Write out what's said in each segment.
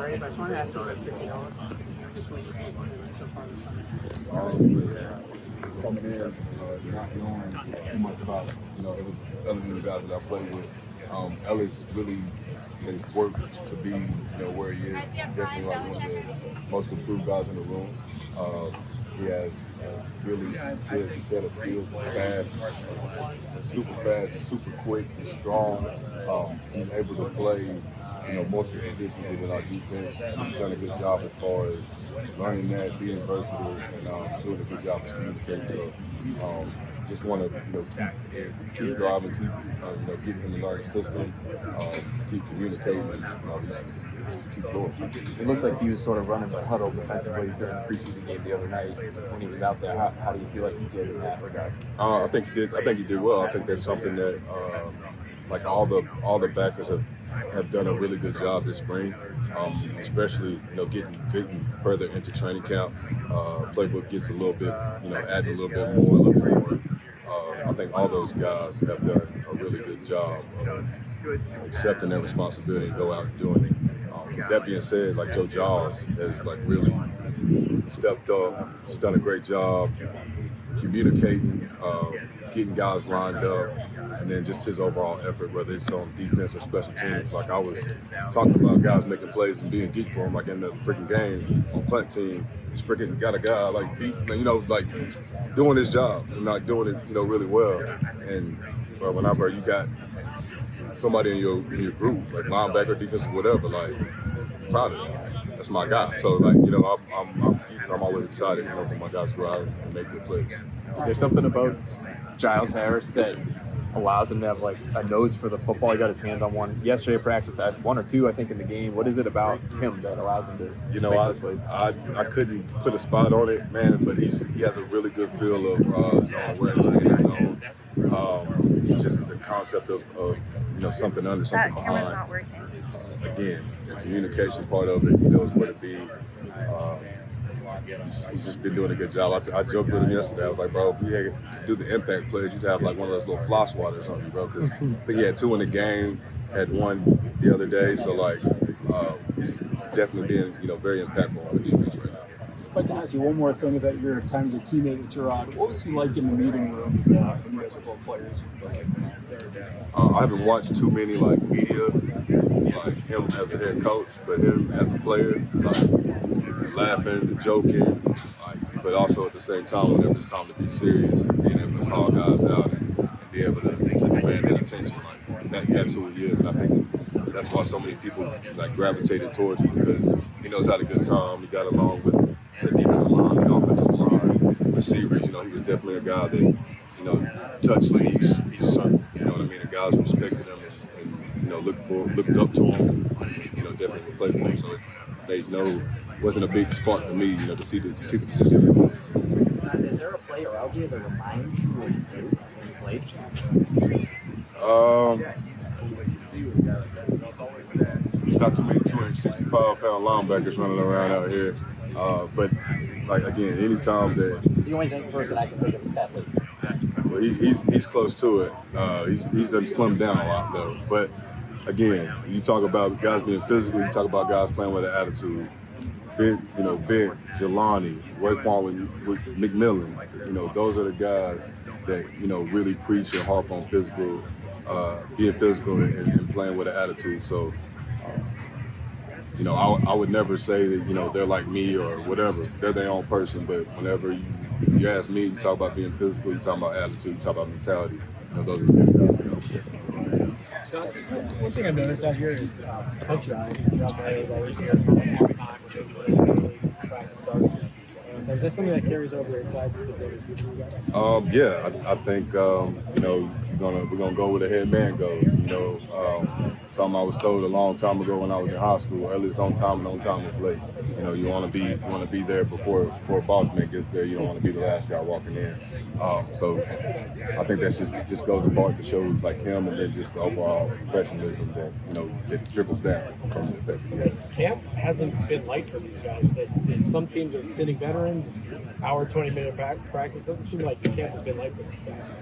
already, but I just wanted to ask you about Physicality. Just what you've seen so far this summer. Coming in, not knowing too much about, it was other than the guys that I played with. Ellis really has worked to be, where he is. Definitely like one of the most improved guys in the room. He has really good set of skills, super fast, super quick, and strong. He's able to play, multiple positions within our defense. He's done a good job as far as learning that, being versatile, and doing a good job of communicating. So, just want to, keep driving, keep getting in the learning system, keep communicating, keep going. It looked like he was sort of running the huddle defensively during the preseason game the other night when he was out there. How do you feel like he did in that regard? I think he did. I think he did well. I think that's something that, like all the backers have done a really good job this spring. Especially getting further into training camp. Playbook gets a little bit, adding a little bit more. I think all those guys have done a really good job of accepting their responsibility and go out and doing it. That being said, like Joe Giles has really stepped up. He's done a great job communicating, getting guys lined up, and then just his overall effort, whether it's on defense or special teams. Like I was talking about guys making plays and being geek for him, like in the freaking game on punt team. He's freaking got a guy doing his job and doing it, really well. And whenever you got somebody in your group, like linebacker, defensive, whatever, I'm proud of that. That's my guy. So I'm always excited, for my guys to go out and make good plays. Is there something about Giles Harris that allows him to have a nose for the football? He got his hands on one yesterday at practice. I had one or two, I think, in the game. What is it about him that allows him to make those plays? I couldn't put a spot on it, man, but he has a really good feel of his own awareness, being his own. Just the concept of something under, something behind. That camera's not working. Again, the communication part of it, he knows where to be. He's just been doing a good job. I joked with him yesterday. I was like, bro, if you had do the impact plays, you'd have one of those little fly swatters on you, bro. Because I think he had 2 in the game, had 1 the other day. So he's definitely being very impactful on the defense right now. If I can ask you one more thing about your time as a teammate at Gerard, what was he like in the meeting rooms when you guys were both players? I haven't watched too many media, him as a head coach, but him as a player, laughing, joking, but also at the same time, whenever it's time to be serious, being able to call guys out and be able to demand that attention. That's who he is, and I think that's why so many people gravitated towards him, because he knows how to get time. He got along with the defensive line, the offensive line, receivers. He was definitely a guy that touched each certain. You know what I mean? The guys respected him and looked up to him. Definitely would play for him. So it wasn't a big spark for me, to see the position. Is there a player out here that reminds you of you when you played? There's not too many 265-pound linebackers running around out here. But again, anytime that The only person I can think of is Pat Lee. well, he's close to it. He's done slimmed down a lot though. But again, you talk about guys being physical. You talk about guys playing with an attitude. Bent, Jelani, Raekwon with McMillan. Those are the guys that really preach and harp on being physical and playing with an attitude. So. I would never say that, they're like me or whatever. They're their own person, but whenever you ask me, you talk about being physical, you talk about attitude, you talk about mentality. Those are the guys. One thing I've noticed out here is coach is always here all the time when practice starts. So is that something that carries over inside the building? Yeah, I think we're gonna go where the head man goes. Something I was told a long time ago when I was in high school. Early is on time and on time is late. You want to be there before a boss man gets there. You don't want to be the last guy walking in. So I think that's just goes apart to show him, and then just the overall professionalism that dribbles down from the effects. Camp hasn't been light for these guys. Some teams are sitting veterans, hour 20-minute practice. Doesn't seem like the camp has been light for these guys.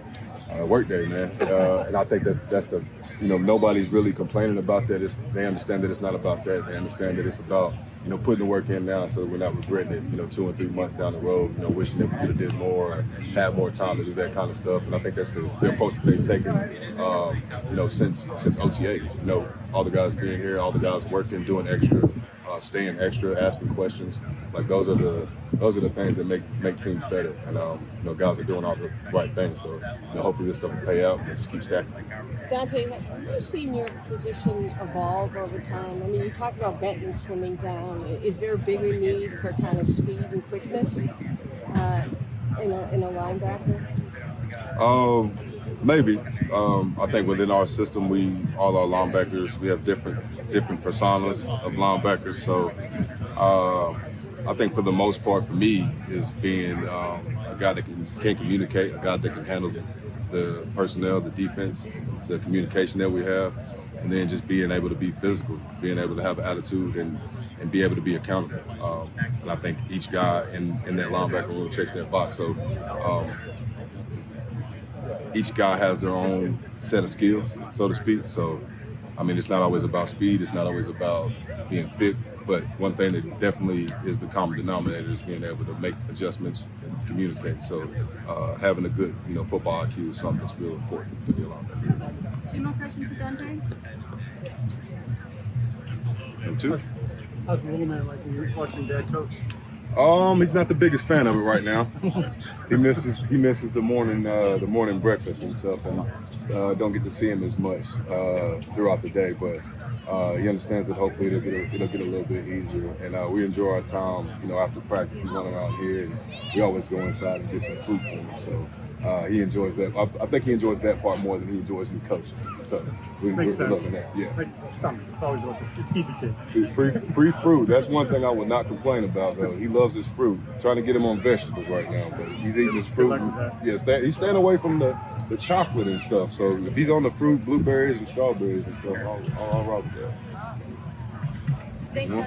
Work day, man. And I think that's the, nobody's really complaining about that. They understand that it's not about that. They understand that it's about, putting the work in now so that we're not regretting it, 2 and 3 months down the road, wishing that we could have did more or had more time to do that kind of stuff. And I think that's the approach that they've taken, since OTA. All the guys being here, all the guys working, doing extra, staying extra, asking questions. Like those are the things that make teams better. And guys are doing all the right things. So hopefully this stuff will pay out and just keep stacking. Dont'a, have you seen your position evolve over time? I mean, you talk about Benton slimming down. Is there a bigger need for kind of speed and quickness in a linebacker? Maybe. I think within our system, all our linebackers, we have different personas of linebackers. So I think for the most part, for me, is being a guy that can communicate, a guy that can handle the personnel, the defense, the communication that we have, and then just being able to be physical, being able to have an attitude and be able to be accountable. And I think each guy in that linebacker room checks that box. So each guy has their own set of skills, so to speak. So, I mean, it's not always about speed. It's not always about being fit. But one thing that definitely is the common denominator is being able to make adjustments and communicate. So having a good, football IQ is something that's real important to be a linebacker. 2 more questions for Dont'a. And 2. How's the little man like when you're watching Dad coach? He's not the biggest fan of it right now. He misses the morning breakfast and stuff, and don't get to see him as much throughout the day. But he understands that hopefully it'll get a little bit easier. And we enjoy our time, after practice. We run around here, and we always go inside and get some food for him. So he enjoys that. I think he enjoys that part more than he enjoys me coaching. So we're loving that. Yeah. Right to the stomach. It's always about to feed the kid. Free fruit. That's one thing I would not complain about, though. He loves his fruit. Trying to get him on vegetables right now, but he's eating his fruit. Yeah, he's staying away from the chocolate and stuff. So if he's on the fruit, blueberries and strawberries and stuff, I'll rock with that. Thank you.